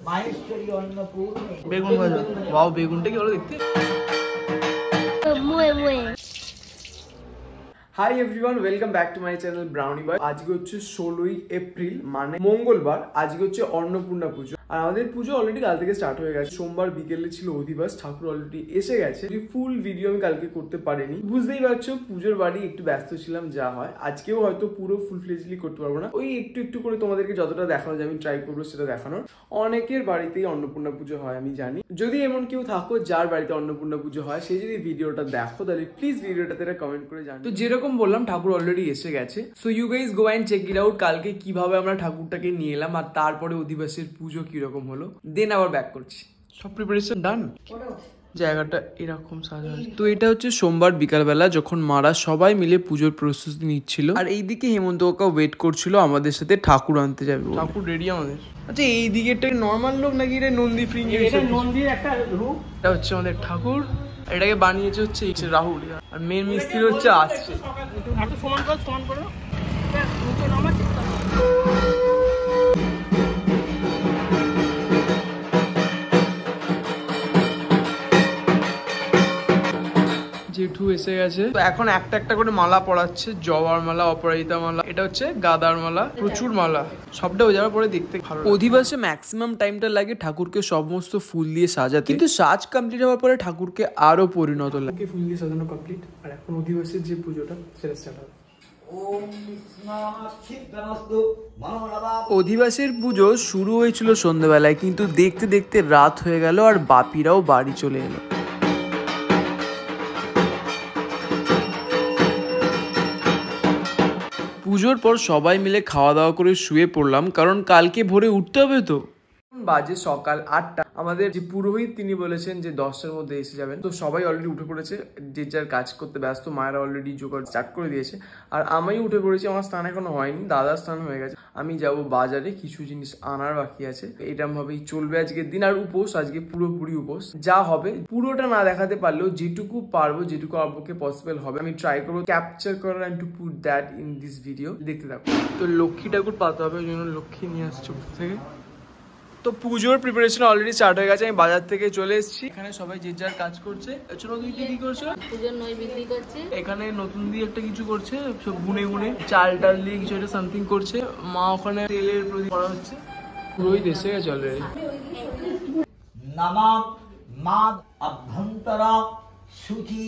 মাহেশ্বরী অন্নপূর্ণা। বেগুন ভাজা, ওয়াও বেগুনটা কি ভালো দেখতে। Hi everyone, welcome back to my channel brownie boy. আজকে হচ্ছে 16ই এপ্রিল মানে মঙ্গলবার। আজকে হচ্ছে অন্নপূর্ণা পুজো। আর আমাদের পুজো অলরেডি কাল থেকে স্টার্ট হয়ে গেছে। সোমবার বিকেলে ছিল অধিবাস, ঠাকুর অলরেডি এসে গেছে। ফুল ভিডিও আমি কালকে করতে পারিনি, বুঝতেই পারছো পুজোর বাড়ি একটু ব্যস্ত ছিলাম, যা হয়। আজকেও হয়তো পুরো ফুল ফ্লেজলি করতে পারবো না, ওই একটু একটু করে তোমাদেরকে যতটা দেখানো যায় আমি ট্রাই করবো সেটা দেখানোর। অনেকের বাড়িতেই অন্নপূর্ণা পুজো হয় আমি জানি। যদি এমন কেউ থাকো যার বাড়িতে অন্নপূর্ণা পুজো হয়, সে যদি ভিডিওটা দেখো তাহলে প্লিজ ভিডিওটাতে কমেন্ট করে জানো। তো যেরকম বললাম ঠাকুর অলরেডি এসে গেছে, so you guys go and check it out. কালকে কিভাবে আমরা ঠাকুরটাকে নিয়ে এলাম আর তারপরে অধিবাসের পুজো কিরকম হলো, দেন আবার ব্যাক করছি। সব প্রিপারেশন ডান, জায়গাটা এরকম সাজা আছে। তো এটা হচ্ছে সোমবার বিকালবেলা, যখন মারা সবাই মিলে পুজোর প্রস্তুতি নিচ্ছিল। আর এইদিকে হেমন্ত কাকা ওয়েট করছিল আমাদের সাথে ঠাকুর আনতে যাবে। ঠাকুর রেডি আমাদের। আচ্ছা এই দিকেটা নর্মাল লোক নাকি এটা নন্দী ফ্রিং? এটা নন্দীর একটা রূপ। এটা হচ্ছে আমাদের ঠাকুর, এটাকে বানিয়েছে হচ্ছে রাহুল। আর মেন মিস্ত্রি হচ্ছে আসছে। একটু সমান করো। জেঠু এসে গেছে। তো এখন একটা একটা করে মালা পড়াচ্ছে, জবার মালা, অপরাজিতা মালা, এটা হচ্ছে গাদার মালা, প্রচুর মালা। সবটা হয়ে যাওয়ার পরে দেখতে ভালো। অধিবাসে ম্যাক্সিমাম টাইমটা লাগে ঠাকুরকে সমস্ত ফুল দিয়ে সাজাতে, কিন্তু সাজ কমপ্লিট হওয়ার পরে ঠাকুরকে আরো পরিণত লাগে। ফুল দিয়ে সাজানো কমপ্লিট, আর এখন অধিবাসের যে পুজোটা সেটা স্টার্ট হবে। অধিবাসের পুজো শুরু হয়েছিল সন্ধ্যাবেলায়, কিন্তু দেখতে দেখতে রাত হয়ে গেল আর বাপিরাও বাড়ি চলে এলো। পুজোর পর সবাই মিলে খাওয়া দাওয়া করে শুয়ে পড়লাম, কারণ কালকে ভোরে উঠতে হবে। তো বাজে সকাল 8টা। আমাদের যে পুরোহিত তিনি বলেছেন যে 10টার মধ্যে এসে যাবেন। তো সবাই অলরেডি উঠে পড়েছে, যে যার কাজ করতে ব্যস্ত। মায়েরা অলরেডি জোগাড় স্টার্ট করে দিয়েছে, আর আমিও উঠে পড়েছি। আমার স্নান এখনো হয়নি, দাদার স্নান হয়ে গেছে। আমি যাব বাজারে, কিছু জিনিস আনার বাকি আছে। এরকম ভাবেই চলবে আজকের দিন। আর উপোস, আজকে পুরোপুরি উপোস। যা হবে পুরোটা না দেখাতে পারলেও যেটুকু পারবো, যেটুকু আমার পক্ষে পসিবল হবে, আমি ট্রাই করবো ক্যাপচার করার and to put that in this video. দেখতে থাকো। তো লক্ষ্মী ঠাকুর পাতে হবে, ওই জন্য লক্ষ্মী নিয়ে আসছে উপর থেকে। তো পুজোর প্রিপারেশন অলরেডি স্টার্ট হয়ে গেছে। আমি বাজার থেকে চলে এসেছি। এখানে সবাই যে যার কাজ করছে। চলো তুই কি করছো? পুজোর নই বিক্রি করছে। এখানে নতুন দিয়ে একটা কিছু করছে, সব গুনে গুনে চাল টাল দিয়ে কিছু একটা সামথিং করছে। মা ওখানে তেলের প্রদীপ করা হচ্ছে। পুরোহিত এসে গেছে অলরেডি। নামাম মাদ অভ্যন্তরা সুচি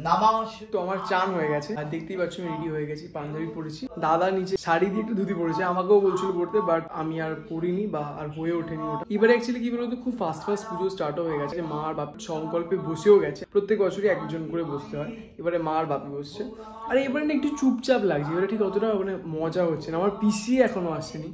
নামাস। তো আমার চান হয়ে গেছে, আর দেখতেই পাচ্ছ আমি রেডি হয়ে গেছি, পাঞ্জাবি পরেছি। দাদা নিচে শাড়ি দিয়ে একটু ধুতি পরেছে, আমাকেও বলছিল পড়তে, বাট আমি আর পরিনি বা আর হয়ে ওঠেনি ওটা। এবারে অ্যাকচুয়ালি কি বলতো, খুব ফাস্ট পুজো স্টার্ট হয়ে গেছে। মা আর বাপ সংকল্পে বসেও গেছে। প্রত্যেক বছরই একজন করে বসতে হয়, এবারে মা আর বাপি বসছে। আর এবারে না একটু চুপচাপ লাগছে, এবারে ঠিক অতটা মানে মজা হচ্ছে না। আমার পিসি এখনো আসেনি,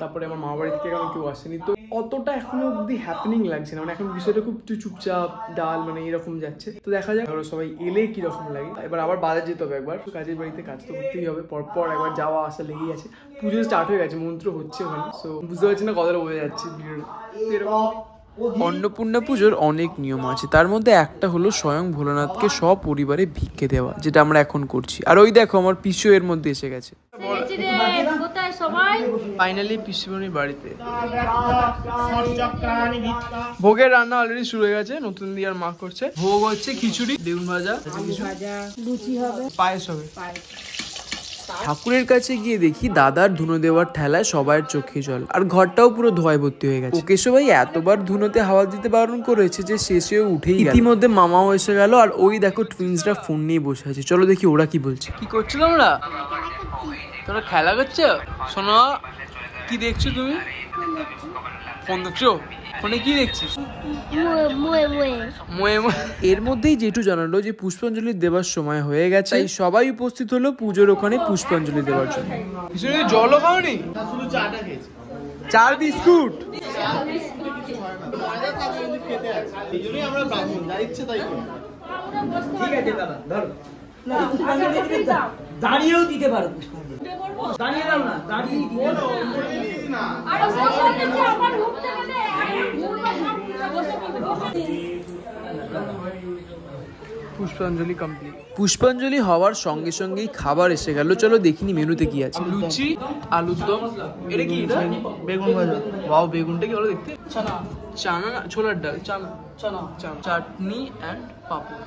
তারপরে আমার মা বাড়ি থেকে এখন কেউ আসেনি। তো অতটা এখনো অব্দি হ্যাপেনিং লাগছে না, মানে এখন বিষয়টা খুব চুপচাপ ডাল মানে এরকম যাচ্ছে। তো দেখা যাক সবাই এলে কিরকম লাগে। এবার আবার বাজার যেতে হবে একবার, কাজের বাড়িতে কাজ তো করতেই হবে, পরপর একবার যাওয়া আসা লেগেই আছে। পুজো স্টার্ট হয়ে গেছে, মন্ত্র হচ্ছে ওখানে। সো বুঝতে পারছি না কতটা বোঝা যাচ্ছে ভিডিওটা। অন্নপূর্ণা পুজোর অনেক নিয়ম আছে, তার মধ্যে একটা হলো স্বয়ং ভোলানাথকে সপরিবারে ভিক্ষে দেওয়া, যেটা আমরা এখন করছি। আর ওই দেখো আমার পিসু এর মধ্যে এসে গেছে। ফাইনালি পিসুমণির বাড়িতে ভোগের রান্না অলরেডি শুরু হয়ে গেছে। নতুন দিয়ে আর মা করছে। ভোগ হচ্ছে খিচুড়ি, বেগুন ভাজা, লুচি হবে, পায়েস হবে। ঠাকুরের কাছে গিয়ে দেখি দাদার ধুনো দেওয়ার ঠেলায় সবার চোখে জল, আর ঘরটাও পুরো ধোঁয়ায় ভর্তি হয়ে গেছে। কেশব ভাই এতবার ধুনোতে হাওয়া দিতে বারণ করেছে যে শেষেও উঠেই গেল। ইতিমধ্যে মামাও এসে গেল, আর ওই দেখো টুইন্সরা ফোন নিয়ে বসে আছে। চলো দেখি ওরা কি বলছে। কি করছো তোমরা? তোমরা খেলা করছো? শোনো, কি দেখছো তুমি? ফোন দেখছো? ফোনে কি দেখছিস? এর মধ্যেই জেঠু জানালো যে পুষ্পাঞ্জলি দেওয়ার সময় হয়ে গেছে, তাই সবাই উপস্থিত হলো পুজোর ওখানে পুষ্পাঞ্জলি দেওয়ার জন্য। জলও খাওনি? শুধু চাটা খেয়েছি। চার বিস্কুট। ঠিক আছে দাদা, ধরো। দাঁড়িয়েও দিতে পারো, দাঁড়িয়ে দাও না, দাঁড়িয়ে পুষ্পাঞ্জলি কমপ্লিট। পুষ্পাঞ্জলি হওয়ার সঙ্গে সঙ্গেই খাবার এসে গেল। চলো দেখিনি মেনুতে কি আছে। লুচি, আলুর দম, এটা কি? এটা বেগুন ভাজা। ওয়াও, বেগুনটা কি ভালো দেখতে। চানা, চানা না ছোলার ডাল, চানা, চানা, চাটনি এন্ড পাপড়।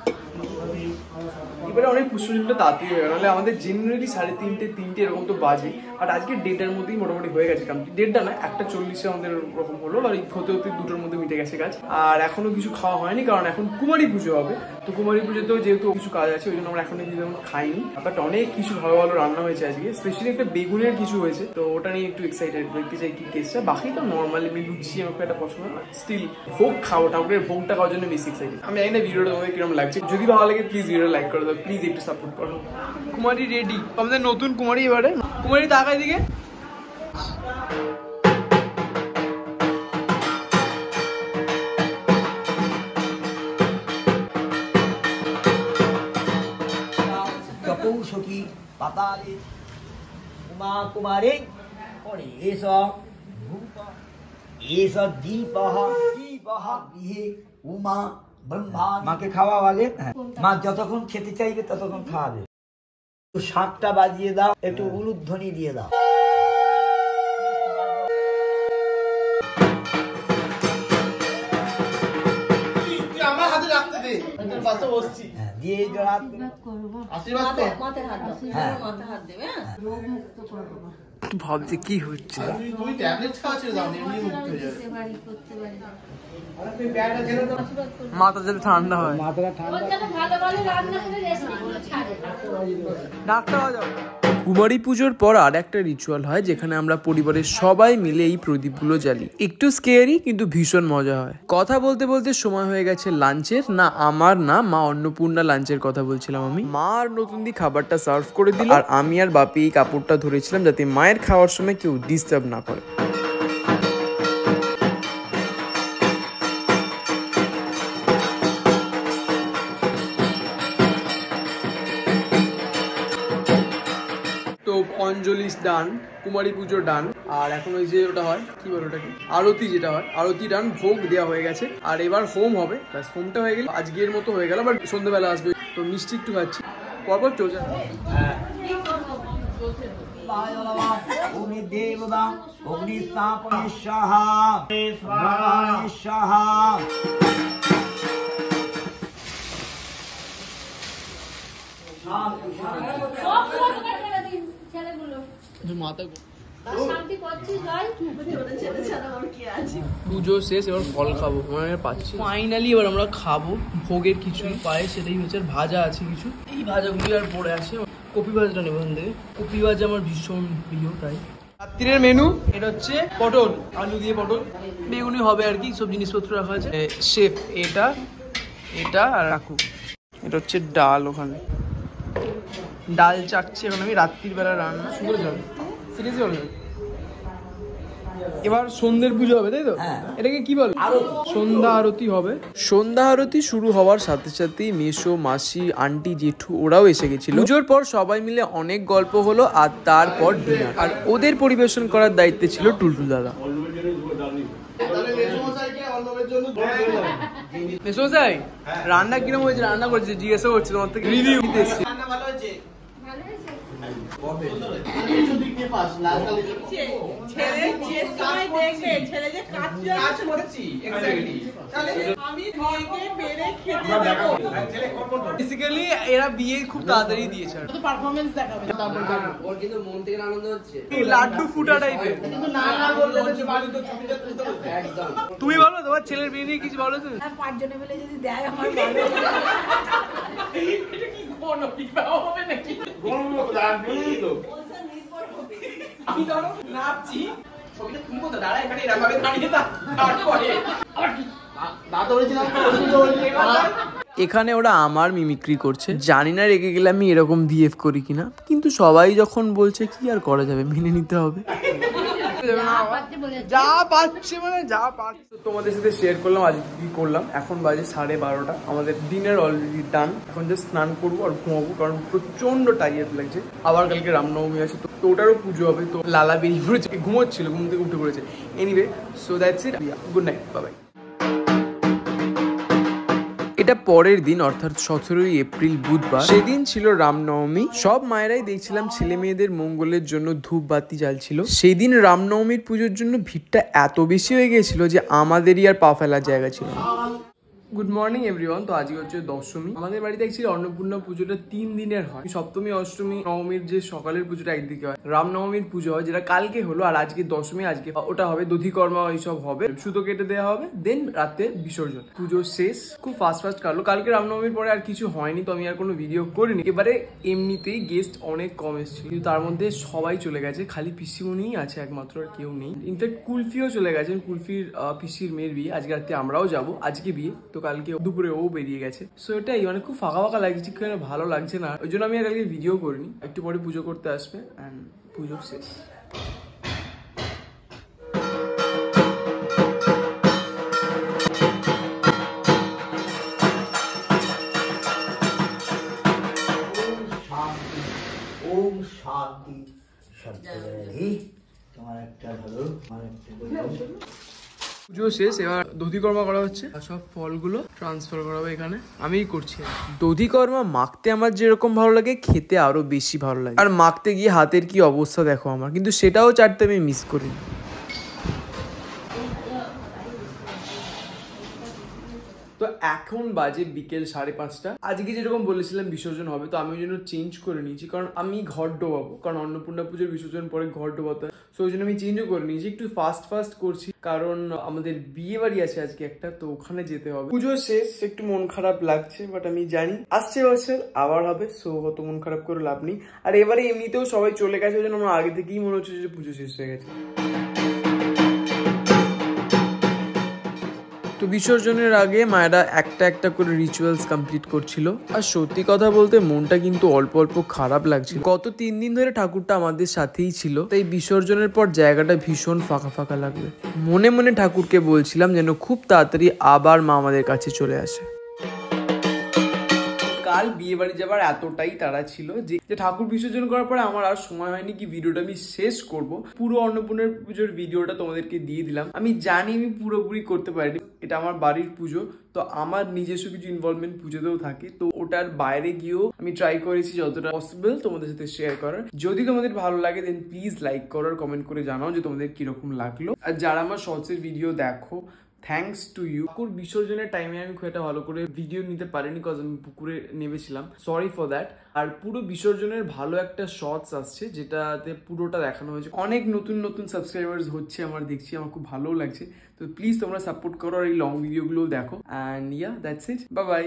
এবারে অনেক পুষ্পাঞ্জলিটা তাড়াতাড়ি হয়ে গেল, নাহলে আমাদের জেনারেলি 3:30 এরকম তো বাজে। আর আজকে ডেটার মধ্যেই মোটামুটি হয়ে গেছে কমপ্লিট। ডেটটা না 1:40 আমাদের ওরকম হলো, আর হতে হতে 2টোর মধ্যে মিটে গেছে কাজ। আর এখনো কিছু খাওয়া হয়নি, কারণ এখন কুমারী পুজো হবে। তো কুমারী পুজোতেও যেহেতু কিছু কাজ আছে, ওই জন্য আমরা এখনো কিছু খাইনি। বাট অনেক কিছু ভালো ভালো রান্না হয়েছে আজকে, স্পেশালি একটা বেগুনের কিছু হয়েছে, তো ওটা নিয়ে একটু এক্সাইটেড দেখতে চাই কি টেস্টটা। বাকি তো নর্মালি লুচি আমার খুব একটা পছন্দ না, স্টিল ভোগ খাবো, ঠাকুরের ভোগটা খাওয়ার জন্য বেশি এক্সাইটেড। আমি জানি না ভিডিওটা তোমাদের কিরকম লাগছে, যদি ভালো লাগে প্লিজ ভিডিওটা লাইক করে দাও, প্লিজ একটু সাপোর্ট করো। কুমারী রেডি, আমাদের নতুন কুমারী। এবারে কুমারী তাকাই দিকে। কপৌষকী পাতালে উমা কুমারে পরে এস দীপঃ গৃহে উমা ব্রহ্মা। মাকে খাওয়াও আগে, মা যতক্ষণ খেতে চাইবে ততক্ষণ খাওয়াবে। একটু শাকটা বাজিয়ে দাও, একটু উলুধ্বনি দিয়ে দাও। আমার হাতে রাখতে দে, পাশে বসছি। দিয়ে জড়াত আশীর্বাদ কর। ভাবছি কি হচ্ছে। তুমি ট্যাবলেট খাওয়াচ্ছিস, দাও এমনি মুক্ত হয়ে যাবে। মাথা যাতে ঠান্ডা হয়, ডাক্তার যাও। কুমারী পুজোর পর আর একটা রিচুয়াল হয়, যেখানে আমরা পরিবারের সবাই মিলে এই প্রদীপগুলো জ্বালি। একটু স্কেয়ারি কিন্তু ভীষণ মজা হয়। কথা বলতে বলতে সময় হয়ে গেছে লাঞ্চের। না আমার না, মা অন্নপূর্ণা লাঞ্চের কথা বলছিলাম আমি। মা আর নতুন দি খাবারটা সার্ভ করে দিল, আর আমি আর বাপি এই কাপড়টা ধরেছিলাম যাতে মায়ের খাওয়ার সময় কেউ ডিস্টার্ব না করে। অঞ্জলি ডান, কুমারী পুজো ডান, আর এখন ওই যে ওটা হয় কি বলে ওটাকে, আরতি, যেটা হয় আরতি ডান, ভোগ দেওয়া হয়ে গেছে। আর এবার হোম হবে, ব্যাস হোমটা হয়ে গেলে আজকের মতো হয়ে গেল। বাট সন্ধ্যাবেলা আসবে, তো মিষ্টি একটু খাচ্ছি, পরপর চলছে। পুজো শেষ, এবার ফল খাবো, পাচ্ছি ফাইনালি। এবার আমরা খাবো ভোগের কিছুই পায়, সেটাই হচ্ছে। আর ভাজা আছে কিছু, এই ভাজাগুলি আর পড়ে আছে। কপি ভাজাটা নেবো এখান থেকে, কপি ভাজা আমার ভীষণ প্রিয়। তাই রাত্রির মেনু এটা হচ্ছে পটল, আলু দিয়ে পটল, বেগুনি হবে আর কি, সব জিনিসপত্র রাখা আছে। শেফ এটা, এটা আর রাখু। এটা হচ্ছে ডাল, ওখানে ডাল চাকছি এখন আমি। রাত্রির বেলা রান্না শুরু করে যাবে, সিরিয়াসলি বলবেন। এবার সন্ধ্যের পুজো হবে, তাই তো? এটাকে কি বলে? সন্ধ্যা আরতি হবে। সন্ধ্যা আরতি শুরু হওয়ার সাথে সাথেই মেসো, মাসি, আন্টি, জেঠু ওরাও এসে গেছিল। পুজোর পর সবাই মিলে অনেক গল্প হলো, আর তারপর ডিনার। আর ওদের পরিবেশন করার দায়িত্বে ছিল টুলটুল দাদা। মেসোমশাই রান্না কিরকম হয়েছে? রান্না করছে, জিজ্ঞাসা করছে তোমার থেকে রিভিউ দিতে এসেছি। রান্না ভালো হয়েছে। বেসিক্যালি এরা বিয়ে খুব তাড়াতাড়ি দিয়েছে, পারফরম্যান্স দেখাবে। ওর কিন্তু মন থেকে আনন্দ হচ্ছে, লাড্ডু ফুটা টাইপের। একদম। তুমি বলো তোমার ছেলের বিয়ে নিয়ে কিছু বলো তুমি। 5 জনে মিলে যদি দেয় আমার ভালো। এটা কি কোনো বিবাহ হবে নাকি? আমি ধরো নাচছি, ছবিটা তুমি কোথায় দাঁড়ায় এখানে এরকম ভাবে দাঁড়িয়ে তারপরে আবার কি এখানে ওরা আমার মিমিক্রি করছে। জানি না রেগে গেলে আমি এরকম বিহেভ করি কিনা, কিন্তু সবাই যখন বলছে কি আর করা যাবে, মেনে নিতে হবে। যা পাচ্ছে মানে যা পাচ্ছে। তোমাদের সাথে শেয়ার করলাম আজ কি করলাম। এখন বাজে 12:30, আমাদের ডিনার অলরেডি ডান। এখন যে স্নান করবো আর ঘুমাবো, কারণ প্রচন্ড টায়ার্ড লাগছে। আবার কালকে রামনবমী আছে, তো ওটারও পুজো হবে। তো লালা বেরিয়ে পড়েছে, ঘুমোচ্ছিল, ঘুম থেকে উঠে পড়েছে। Anyway, so that's it, good night, bye bye. এটা পরের দিন অর্থাৎ 17ই এপ্রিল বুধবার, সেদিন ছিল রামনবমী। সব মায়েরাই দেখছিলাম ছেলে মেয়েদের মঙ্গলের জন্য ধূপ বাতি জ্বালছিল। সেই দিন রামনবমীর পুজোর জন্য ভিড়টা এত বেশি হয়ে গিয়েছিল যে আমাদেরই আর পা ফেলার জায়গা ছিল না। Good morning everyone. তো আজকে হচ্ছে দশমী। আমাদের বাড়িতে অ্যাকচুয়ালি অন্নপূর্ণা পুজোটা 3 দিনের হয়। সপ্তমী, অষ্টমী, নবমীর যে সকালের পুজোটা একদিকে হয়, রামনবমীর পুজো হয় যেটা কালকে হলো, আর আজকে দশমী। আজকে ওটা হবে দধিকর্মা, এইসব হবে, সুতো কেটে দেওয়া হবে, দেন রাতে বিসর্জন। পুজো শেষ, খুব ফাস্ট কাটলো। কালকে রামনবমীর পরে আর কিছু হয়নি, তো আমি আর কোনো ভিডিও করিনি। এবারে এমনিতেই গেস্ট অনেক কম এসেছিল, কিন্তু তার মধ্যে সবাই চলে গেছে, খালি পিসিমণিই আছে একমাত্র, আর কেউ নেই। ইনফ্যাক্ট কুলফিও চলে গেছেন, কুলফির পিসির মেয়ের বিয়ে। আজকে রাতে আমরাও যাবো, আজকে বিয়ে, তো কালকে দুপুরে ও বেরিয়ে গেছে। সো এটাই, মানে খুব ফাঁকা লাগছে, ঠিক করে ভালো লাগছে না, ওই জন্য আমি আর কালকে ভিডিও করিনি। একটু পরে পুজো করতে আসবে, অ্যান্ড পুজো শেষ। ওম শান্তি সত্যি। তোমার একটা ভালো, আমার একটা পুজো শেষ, এবার দধিকর্মা করা হচ্ছে। সব ফলগুলো ট্রান্সফার করা হবে এখানে, আমিই করছি। দধিকর্মা মাখতে আমার যেরকম ভালো লাগে, খেতে আরো বেশি ভালো লাগে। আর মাখতে গিয়ে হাতের কি অবস্থা দেখো আমার, কিন্তু সেটাও চাটতে আমি মিস করি। তো এখন বাজে বিকেল 5:30। আজকে যেরকম বলেছিলাম বিসর্জন হবে, তো আমি ওই জন্য চেঞ্জ করে নিয়েছি, কারণ আমি ঘর ডোবাবো, কারণ অন্নপূর্ণা পুজোর বিসর্জন পরে ঘর ডোবাতে হয়। সো ওই জন্য আমি চেঞ্জও করে নিয়েছি, একটু ফাস্ট করছি, কারণ আমাদের বিয়ে বাড়ি আছে আজকে একটা, তো ওখানে যেতে হবে। পুজো শেষ, একটু মন খারাপ লাগছে, বাট আমি জানি আসছে বছর আবার হবে, সো অত মন খারাপ করে লাভ নেই। আর এবারে এমনিতেও সবাই চলে গেছে, ওই জন্য আমার আগে থেকেই মনে হচ্ছে যে পুজো শেষ হয়ে গেছে। তো বিসর্জনের আগে মায়েরা একটা করে রিচুয়ালস কমপ্লিট করছিল। আর সত্যি কথা বলতে মনটা কিন্তু অল্প খারাপ লাগছিল। গত 3 দিন ধরে ঠাকুরটা আমাদের সাথেই ছিল, তাই বিসর্জনের পর জায়গাটা ভীষণ ফাঁকা লাগবে। মনে ঠাকুরকে বলছিলাম যেন খুব তাড়াতাড়ি আবার মা আমাদের কাছে চলে আসে। কাল বিয়ে বাড়ি যাবার এতটাই তাড়া ছিল যে ঠাকুর বিসর্জন করার পরে আমার আর সময় হয়নি কি ভিডিওটা আমি শেষ করব। পুরো অন্নপূর্ণা পুজোর ভিডিওটা তোমাদেরকে দিয়ে দিলাম। আমি জানি আমি পুরোপুরি করতে পারিনি, এটা আমার বাড়ির পুজো, তো আমার নিজস্ব কিছু ইনভলভমেন্ট পুজোতেও থাকে, তো ওটার বাইরে গিয়েও আমি ট্রাই করেছি যতটা পসিবল তোমাদের সাথে শেয়ার করার। যদি তোমাদের ভালো লাগে দেন প্লিজ লাইক করো আর কমেন্ট করে জানাও যে তোমাদের কিরকম লাগলো। আর যারা আমার শর্টসের ভিডিও দেখো, থ্যাংকস টু ইউ। ঠাকুর বিসর্জনের টাইমে আমি খুব একটা ভালো করে ভিডিও নিতে পারিনি, বিকজ আমি পুকুরে নেমেছিলাম, সরি ফর দ্যাট। আর পুরো বিসর্জনের ভালো একটা শর্টস আসছে, যেটাতে পুরোটা দেখানো হয়েছে। অনেক নতুন সাবস্ক্রাইবার্স হচ্ছে আমার, দেখছি, আমার খুব ভালোও লাগছে। তো প্লিজ তোমরা সাপোর্ট করো আর এই লং ভিডিওগুলোও দেখো। And yeah, that's it, bye bye.